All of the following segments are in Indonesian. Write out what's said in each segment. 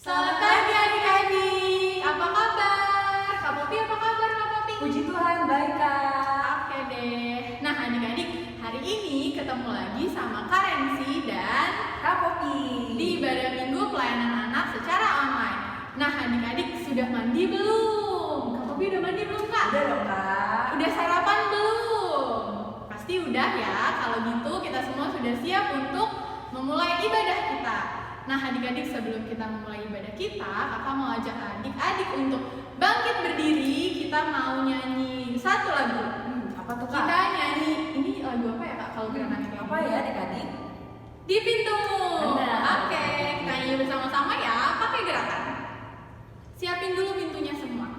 Selamat pagi adik-adik, apa kabar? Kak Popi apa kabar Kak Popi? Puji Tuhan, baik Kak. Oke deh, nah adik-adik hari ini ketemu lagi sama Kak Rensi dan Kak Popi di ibadah minggu pelayanan anak secara online. Nah adik-adik sudah mandi belum? Kak Popi udah mandi belum Kak? Udah dong Kak. Udah sarapan belum? Pasti udah ya, kalau gitu kita semua sudah siap untuk memulai ibadah kita. Nah adik-adik sebelum kita memulai ibadah kita, kakak mau ajak adik-adik untuk bangkit berdiri. Kita mau nyanyi satu lagu. Apa tuh Kak? Kita nyanyi, ini lagu apa ya Kak kalau gerakan ini? Apa ya adik-adik? Di pintu. Benar. Oke, kita nyanyi bersama-sama ya, pakai gerakan. Siapin dulu pintunya semua.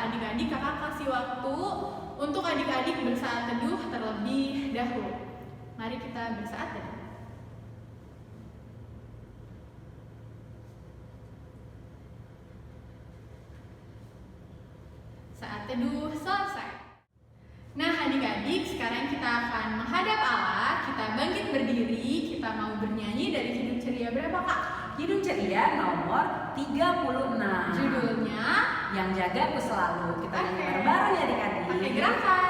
Adik-adik kakak kasih waktu untuk adik-adik bersaat teduh terlebih dahulu. Mari kita bersaat teduh. Saat teduh selesai. Nah adik-adik sekarang kita akan menghadap Allah. Kita bangkit berdiri. Kita mau bernyanyi dari Hidup Ceria berapa Kak? Hidup Ceria nomor 36. Judulnya Yang Jagaku Selalu. Kita nyanyi Oke. bareng-bareng ya adik-adik. pakai gerakan.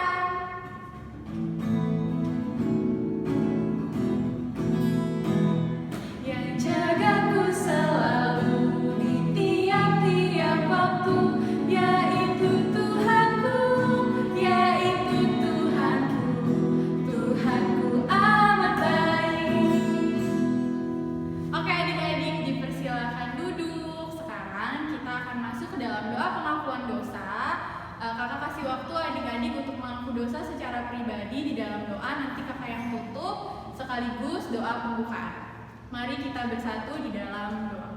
Yang jagaku selalu di tiap-tiap waktu, yaitu Tuhanku, yaitu Tuhanku, Tuhanku amat baik. Oke adik-adik dipersilakan duduk. Sekarang kita akan masuk ke dalam doa pengakuan dosa. Kakak kasih waktu adik-adik untuk mengaku dosa secara pribadi di dalam doa. Nanti kakak yang tutup sekaligus doa pembukaan. Mari kita bersatu di dalam doa.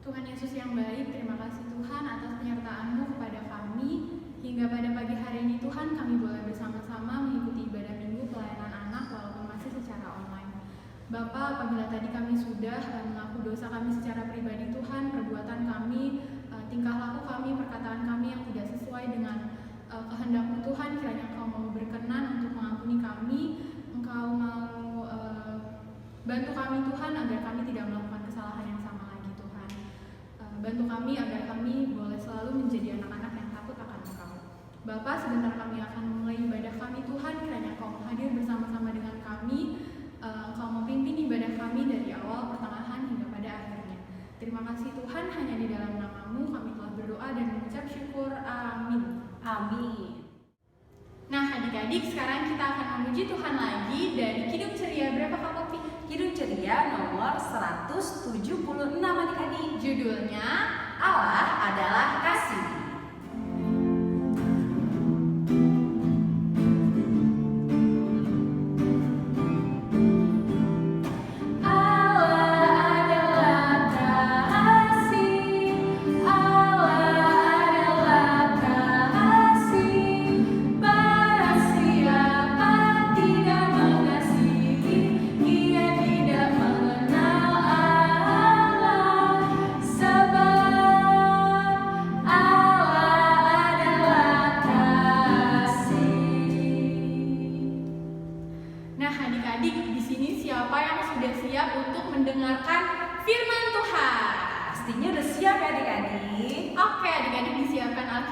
Tuhan Yesus yang baik, terima kasih Tuhan atas penyertaan-Mu kepada kami. Hingga pada pagi hari ini Tuhan kami boleh bersama-sama mengikuti ibadah minggu pelayanan anak walaupun masih secara online. Bapak, apabila tadi kami sudah mengaku dosa kami secara pribadi Tuhan, perbuatan kami, tingkah laku kami, perkataan kami yang tidak sesuai dengan kehendak-Mu Tuhan, kiranya Engkau mau berkenan untuk mengampuni kami, Engkau mau bantu kami Tuhan agar kami tidak melakukan kesalahan yang sama lagi Tuhan. Bantu kami agar kami boleh selalu menjadi anak-anak yang takut akan Engkau. Bapak, sebentar kami akan memulai ibadah kami Tuhan, kiranya Engkau hadir bersama-sama dengan kami. Engkau memimpin ibadah kami dari awal, pertengahan, hingga pada akhirnya. Terima kasih Tuhan, hanya di dalam nama-Mu kami telah berdoa dan mengucap syukur. Amin. Amin. Nah adik-adik sekarang kita akan memuji Tuhan lagi dari Hidup Ceria berapa Kak Popi? Hidup Ceria nomor 176 adik-adik. Judulnya Allah adalah kasih. Allah adalah kasih, Allah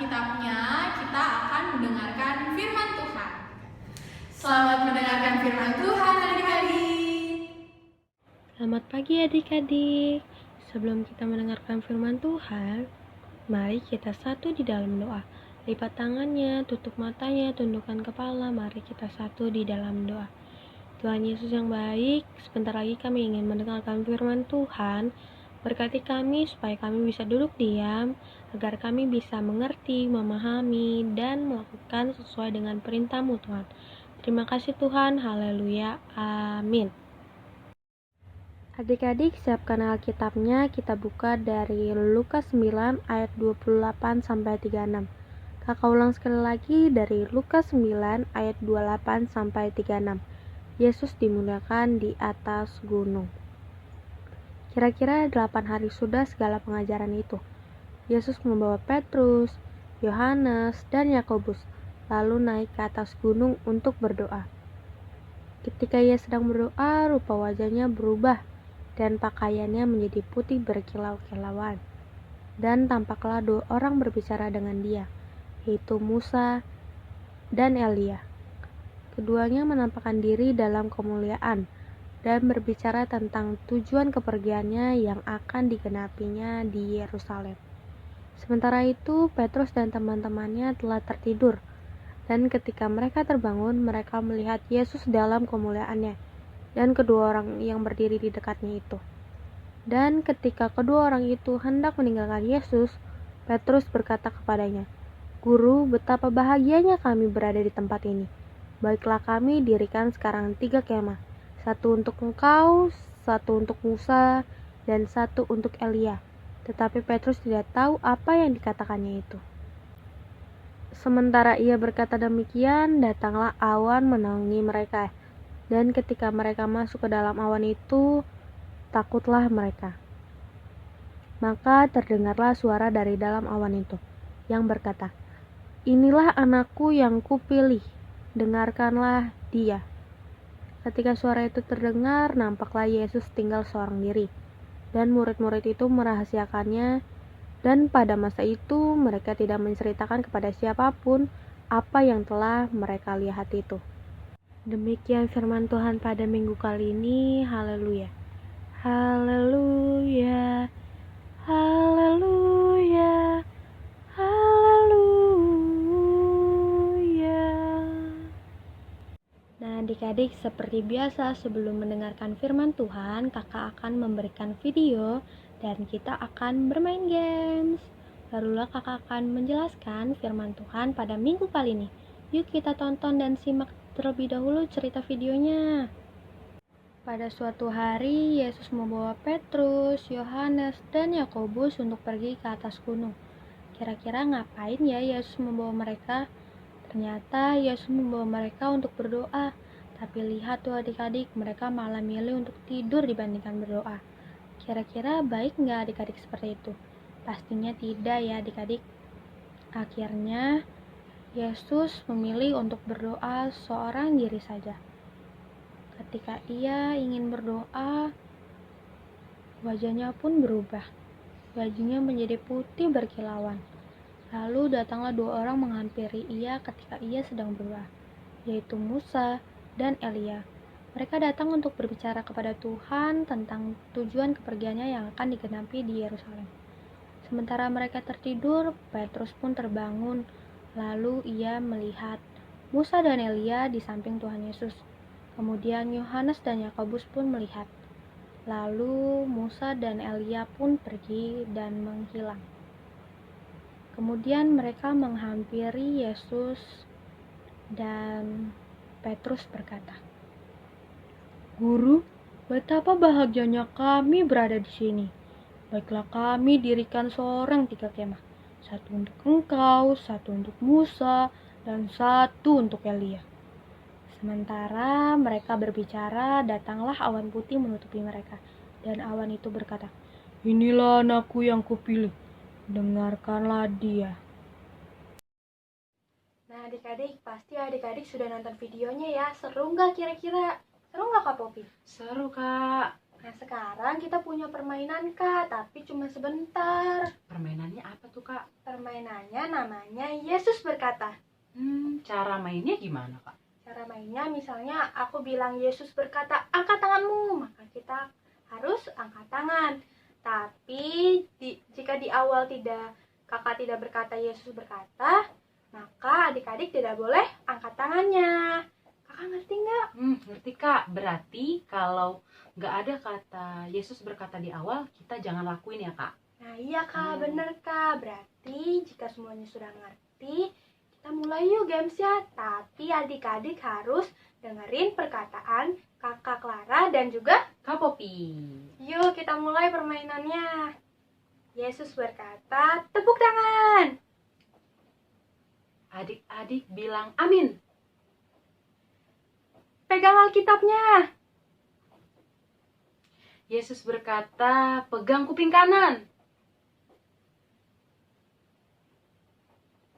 Alkitabnya, kita akan mendengarkan firman Tuhan. Selamat mendengarkan firman Tuhan adik-adik. Selamat pagi adik-adik. Sebelum kita mendengarkan firman Tuhan, mari kita satu di dalam doa. Lipat tangannya, tutup matanya, tundukkan kepala, mari kita satu di dalam doa. Tuhan Yesus yang baik, sebentar lagi kami ingin mendengarkan firman Tuhan. Berkati kami supaya kami bisa duduk diam, agar kami bisa mengerti, memahami, dan melakukan sesuai dengan perintah-Mu Tuhan. Terima kasih Tuhan, haleluya, amin. Adik-adik siapkan Alkitabnya, kita buka dari Lukas 9 ayat 28-36. Kakak ulang sekali lagi dari Lukas 9 ayat 28-36. Yesus dimuliakan di atas gunung. Kira-kira 8 hari sudah segala pengajaran itu. Yesus membawa Petrus, Yohanes, dan Yakobus, lalu naik ke atas gunung untuk berdoa. Ketika ia sedang berdoa, rupa wajahnya berubah, dan pakaiannya menjadi putih berkilau-kilauan. Dan tampaklah 2 orang berbicara dengan dia, yaitu Musa dan Elia. Keduanya menampakkan diri dalam kemuliaan dan berbicara tentang tujuan kepergiannya yang akan digenapinya di Yerusalem. Sementara itu, Petrus dan teman-temannya telah tertidur, dan ketika mereka terbangun, mereka melihat Yesus dalam kemuliaannya dan kedua orang yang berdiri di dekatnya itu. Dan ketika kedua orang itu hendak meninggalkan Yesus, Petrus berkata kepadanya, "Guru, betapa bahagianya kami berada di tempat ini. Baiklah kami dirikan sekarang 3 kemah, 1 untuk engkau, 1 untuk Musa, dan 1 untuk Elia." Tetapi Petrus tidak tahu apa yang dikatakannya itu. Sementara ia berkata demikian, datanglah awan menaungi mereka. Dan ketika mereka masuk ke dalam awan itu, takutlah mereka. Maka terdengarlah suara dari dalam awan itu, yang berkata, "Inilah anakku yang kupilih, dengarkanlah dia." Ketika suara itu terdengar, nampaklah Yesus tinggal seorang diri, dan murid-murid itu merahasiakannya, dan pada masa itu mereka tidak menceritakan kepada siapapun apa yang telah mereka lihat itu. Demikian firman Tuhan pada minggu kali ini. Haleluya. Haleluya. Haleluya. Haleluya. Nah, adik-adik, seperti biasa sebelum mendengarkan firman Tuhan, kakak akan memberikan video dan kita akan bermain games. Barulah kakak akan menjelaskan firman Tuhan pada minggu kali ini. Yuk kita tonton dan simak terlebih dahulu cerita videonya. Pada suatu hari, Yesus membawa Petrus, Yohanes, dan Yakobus untuk pergi ke atas gunung. Kira-kira ngapain ya Yesus membawa mereka? Ternyata Yesus membawa mereka untuk berdoa. Tapi lihat tuh adik-adik, mereka malah milih untuk tidur dibandingkan berdoa. Kira-kira baik nggak adik-adik seperti itu? Pastinya tidak ya adik-adik. Akhirnya, Yesus memilih untuk berdoa seorang diri saja. Ketika ia ingin berdoa, wajahnya pun berubah. Bajunya menjadi putih berkilauan. Lalu datanglah 2 orang menghampiri ia ketika ia sedang berdoa, yaitu Musa dan Elia. Mereka datang untuk berbicara kepada Tuhan tentang tujuan kepergiannya yang akan digenapi di Yerusalem. Sementara mereka tertidur, Petrus pun terbangun. Lalu ia melihat Musa dan Elia di samping Tuhan Yesus. Kemudian Yohanes dan Yakobus pun melihat. Lalu Musa dan Elia pun pergi dan menghilang. Kemudian mereka menghampiri Yesus dan Petrus berkata, "Guru, betapa bahagianya kami berada di sini. Baiklah kami dirikan seorang 3 kemah, 1 untuk engkau, 1 untuk Musa, dan 1 untuk Elia." Sementara mereka berbicara, datanglah awan putih menutupi mereka, dan awan itu berkata, "Inilah anakku yang kupilih, dengarkanlah dia." Nah adik-adik, pasti adik-adik sudah nonton videonya ya. Seru nggak kira-kira? Seru nggak Kak Popi? Seru Kak, Nah, sekarang kita punya permainan, Kak, tapi cuma sebentar. Permainannya apa tuh, Kak? Permainannya namanya Yesus berkata. Cara mainnya gimana, Kak? Cara mainnya misalnya aku bilang Yesus berkata, angkat tanganmu, maka kita harus angkat tangan. Tapi jika di awal kakak tidak berkata Yesus berkata, maka adik-adik tidak boleh angkat tangannya. Kakak ngerti nggak? Ngerti, Kak. Berarti kalau nggak ada kata Yesus berkata di awal, kita jangan lakuin ya, Kak? Nah iya Kak, bener Kak. Berarti jika semuanya sudah ngerti, kita mulai yuk games ya. Tapi adik-adik harus dengerin perkataan Kakak Clara dan juga Kak Popi. yuk kita mulai permainannya. Yesus berkata, tepuk tangan. Adik-adik bilang amin. Pegang Alkitabnya. Yesus berkata, pegang kuping kanan.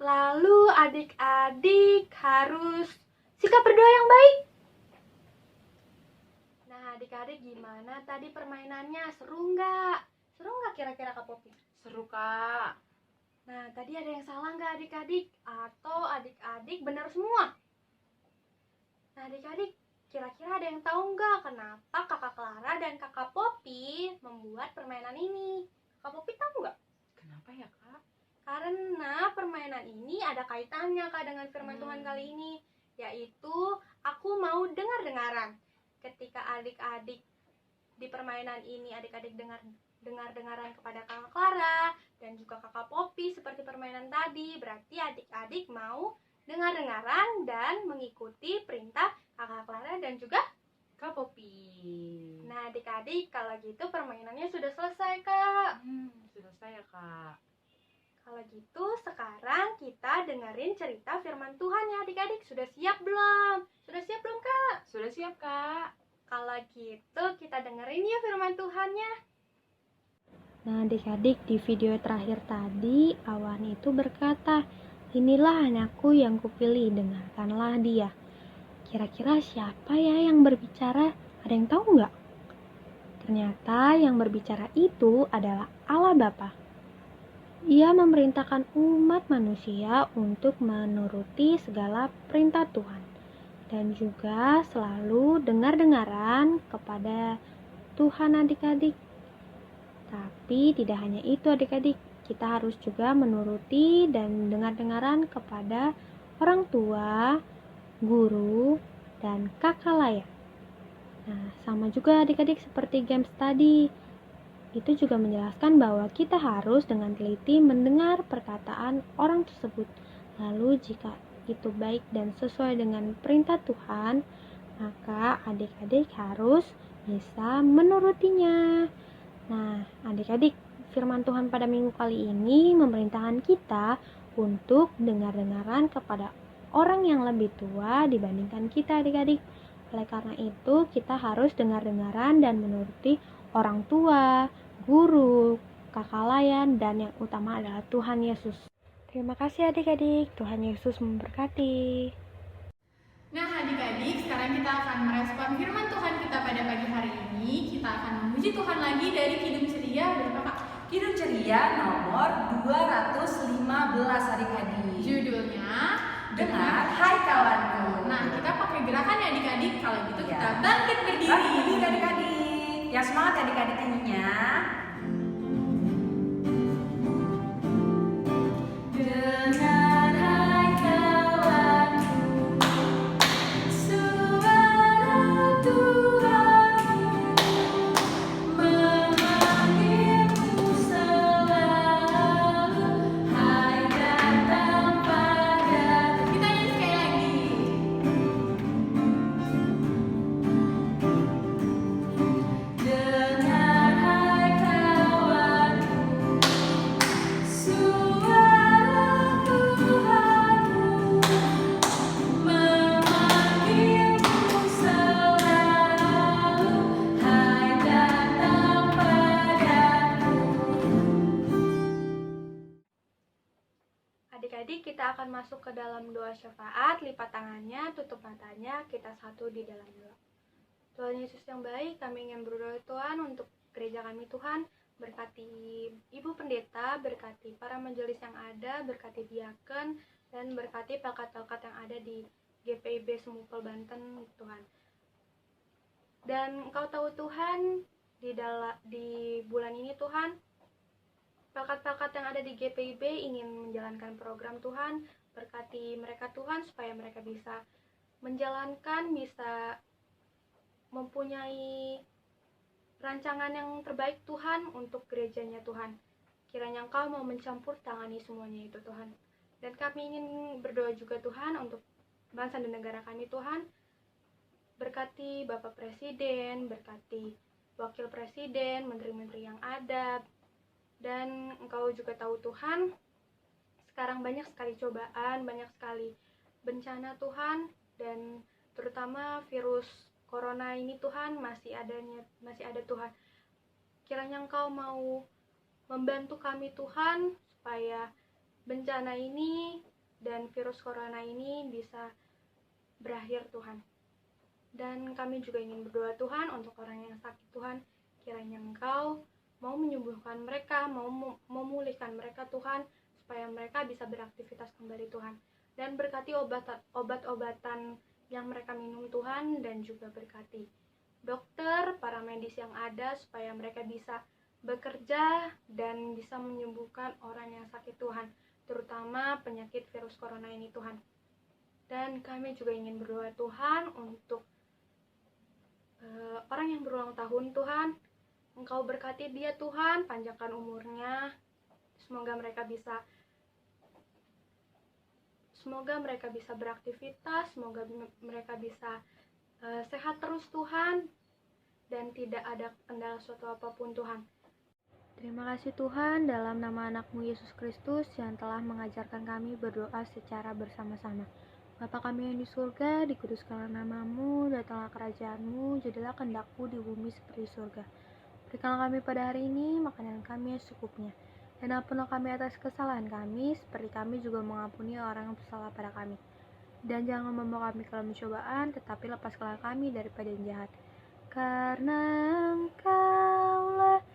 Lalu adik-adik harus sikap berdoa yang baik. Nah adik-adik gimana tadi permainannya? Seru nggak? Seru nggak kira-kira Kak Popi? Seru, Kak. Nah tadi ada yang salah nggak adik-adik? Atau adik-adik benar semua? Nah adik-adik kira-kira ada yang tahu nggak kenapa Kakak Clara dan Kakak Popi membuat permainan ini? Kak Popi tahu nggak? Kenapa ya, Kak? Karena permainan ini ada kaitannya Kak dengan firman Tuhan kali ini, yaitu aku mau dengar-dengaran. Ketika adik-adik di permainan ini adik-adik dengar-dengaran kepada Kakak Clara dan juga Kakak Popi seperti permainan tadi, berarti adik-adik mau dengar-dengaran dan mengikuti perintah Kakak Clara dan juga Kak Popi. Nah adik-adik kalau gitu permainannya sudah selesai Kak. Selesai ya, Kak. Kalau gitu sekarang kita dengerin cerita firman Tuhan ya adik-adik. Sudah siap belum? Sudah siap belum Kak? Sudah siap, Kak. Kalau gitu kita dengerin ya firman Tuhannya. Nah adik-adik di video terakhir tadi awan itu berkata, inilah anakku yang kupilih, dengarkanlah dia. Kira-kira siapa ya yang berbicara? Ada yang tahu nggak? Ternyata yang berbicara itu adalah Allah Bapa. Ia memerintahkan umat manusia untuk menuruti segala perintah Tuhan dan juga selalu dengar-dengaran kepada Tuhan adik-adik. Tapi tidak hanya itu adik-adik, kita harus juga menuruti dan dengar-dengaran kepada orang tua, guru, dan kakak layak. Nah, sama juga adik-adik seperti games tadi. Itu juga menjelaskan bahwa kita harus dengan teliti mendengar perkataan orang tersebut. Lalu jika itu baik dan sesuai dengan perintah Tuhan, maka adik-adik harus bisa menurutinya. Nah, adik-adik, firman Tuhan pada minggu kali ini memerintahkan kita untuk dengar-dengaran kepada orang yang lebih tua dibandingkan kita adik-adik. Oleh karena itu, kita harus dengar-dengaran dan menuruti orang tua, guru, kakak layan, dan yang utama adalah Tuhan Yesus. Terima kasih adik-adik, Tuhan Yesus memberkati. Nah adik-adik, sekarang kita akan merespon firman Tuhan kita pada pagi hari ini. Kita akan memuji Tuhan lagi dari Kidung Ceria, berapa Kak? Kidung Ceria nomor 215 adik-adik. Judulnya Dengar, hai kawanku. Nah kita pakai gerakan ya adik-adik. Kalau gitu Ya. kita bangkit berdiri. Bangkit berdiri adik-adik. Ya semangat adik-adik nyanyinya. Dengar hai kawanku, suara Tuhanmu memanggilmu selalu. Hai datang padaku. Kita nyanyi sekali lagi. Dengar hai kawanku, suara Tuhanmu memanggilmu selalu. Hai datang padaku. Adik-adik, kita akan masuk ke dalam doa syafaat. Lipat tangannya, tutup matanya, kita satu di dalam doa. Tuhan Yesus yang baik, kami ingin berdoa Tuhan untuk gereja kami Tuhan. Berkati Ibu Pendeta, berkati para majelis yang ada, berkati diaken, dan berkati pelkat-pelkat yang ada di GPIB Semupel Banten Tuhan. Dan Engkau tahu Tuhan, di bulan ini Tuhan, pelkat-pelkat yang ada di GPIB ingin menjalankan program Tuhan. Berkati mereka Tuhan supaya mereka bisa menjalankan, bisa mempunyai rancangan yang terbaik Tuhan untuk gerejanya Tuhan. Kiranya Engkau mau mencampur tangani semuanya itu Tuhan. Dan kami ingin berdoa juga Tuhan untuk bangsa dan negara kami Tuhan. Berkati Bapak Presiden, berkati Wakil Presiden, menteri-menteri yang ada. Dan Engkau juga tahu Tuhan, sekarang banyak sekali cobaan, banyak sekali bencana Tuhan. Dan terutama virus Corona ini Tuhan masih ada Tuhan. Kiranya Engkau mau membantu kami Tuhan supaya bencana ini dan virus Corona ini bisa berakhir Tuhan. Dan kami juga ingin berdoa Tuhan untuk orang yang sakit Tuhan. Kiranya Engkau mau menyembuhkan mereka, mau memulihkan mereka Tuhan, supaya mereka bisa beraktivitas kembali Tuhan. Dan berkati obat-obatan yang mereka minum Tuhan, dan juga berkati dokter, para medis yang ada supaya mereka bisa bekerja dan bisa menyembuhkan orang yang sakit Tuhan, terutama penyakit virus corona ini Tuhan. Dan kami juga ingin berdoa Tuhan untuk orang yang berulang tahun Tuhan. Engkau berkati dia Tuhan, panjangkan umurnya, semoga mereka bisa beraktivitas, semoga mereka bisa sehat terus Tuhan, dan tidak ada kendala suatu apapun Tuhan. Terima kasih Tuhan, dalam nama anak-Mu Yesus Kristus yang telah mengajarkan kami berdoa secara bersama-sama. Bapa kami yang di surga, dikuduskanlah nama-Mu, datanglah kerajaan-Mu, jadilah kehendak-Mu di bumi seperti surga. Berikanlah kami pada hari ini makanan kami yang secukupnya, dan ampunilah kami atas kesalahan kami, seperti kami juga mengampuni orang yang bersalah pada kami. Dan jangan membawa kami ke dalam cobaan, tetapi lepaskanlah kami daripada yang jahat. Karena Engkaulah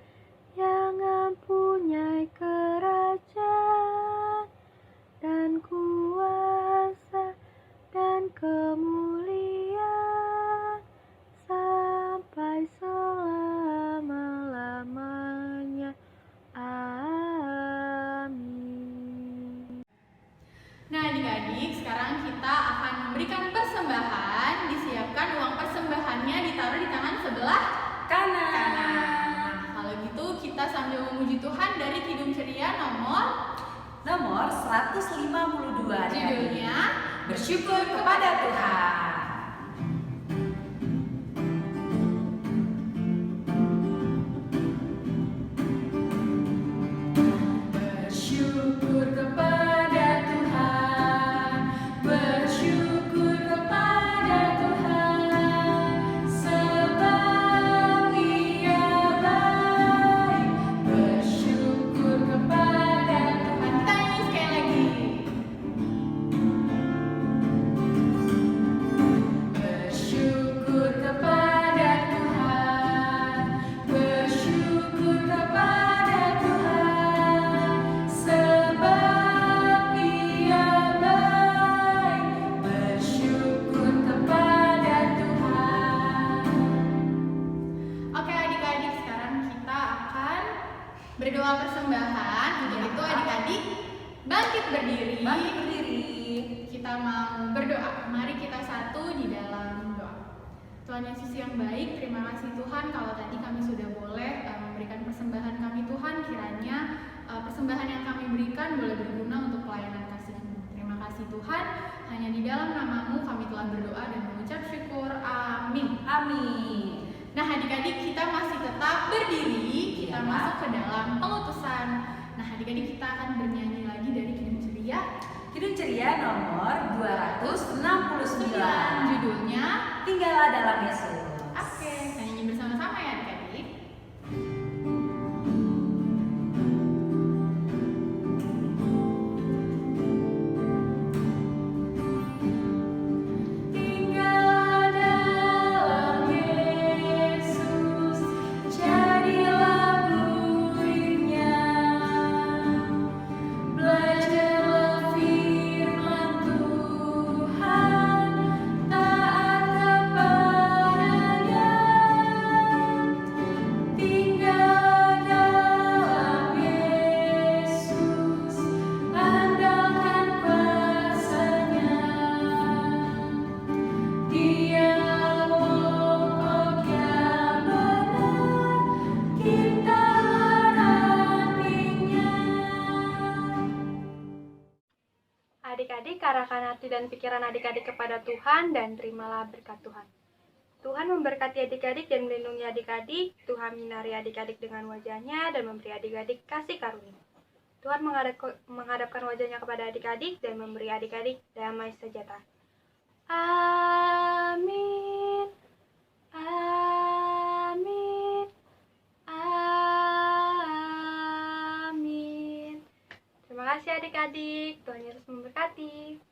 yang mempunyai kerajaan dan kuasa dan kemuliaan sampai selama-lamanya. Amin. Nah adik-adik, sekarang kita akan memberikan persembahan. Disiapkan uang persembahannya, ditaruh di tangan sebelah kanan. Nah, kalau gitu kita sambil memuji Tuhan dari Kidung Ceria nomor 152. judulnya Bersyukur kepada Tuhan. Bersyukur kepada Tuhan, bersyukur kepada Tuhan, sebab Ia baik. Bersyukur kepada Tuhan. Kita nyanyi sekali lagi. Bersyukur kepada Tuhan, bersyukur kepada Tuhan, sebab Ia baik. Bersyukur kepada Tuhan. Oke adik-adik, sekarang kita akan berdoa persembahan. Untuk itu adik-adik bangkit berdiri. Kita mau berdoa. Mari kita satu di dalam doa. Tuhan Yesus yang baik, terima kasih Tuhan kalau tadi kami sudah boleh memberikan persembahan kami Tuhan. Kiranya persembahan yang kami berikan boleh berguna untuk pelayanan kasih-Mu. Terima kasih Tuhan, hanya di dalam nama-Mu kami telah berdoa dan mengucap syukur. Amin. Amin. Nah adik-adik, kita masih tetap berdiri. Kita Iya. masuk ke dalam pengutusan. Nah adik-adik, kita akan bernyanyi lagi dari Kidung Ceria. Kidung Ceria nomor 269. Judulnya Tinggallah dalam Yesus. Oke, kita nyanyi bersama-sama ya adik-adik. Tinggallah dalam Yesus. dan pikiran adik-adik kepada Tuhan dan terimalah berkat Tuhan. Tuhan memberkati adik-adik dan melindungi adik-adik. Tuhan menyinari adik-adik dengan wajahnya dan memberi adik-adik kasih karunia. Tuhan menghadapkan wajahnya kepada adik-adik dan memberi adik-adik damai sejahtera. Amin. Amin. Amin. Terima kasih adik-adik. Tuhan Yesus memberkati.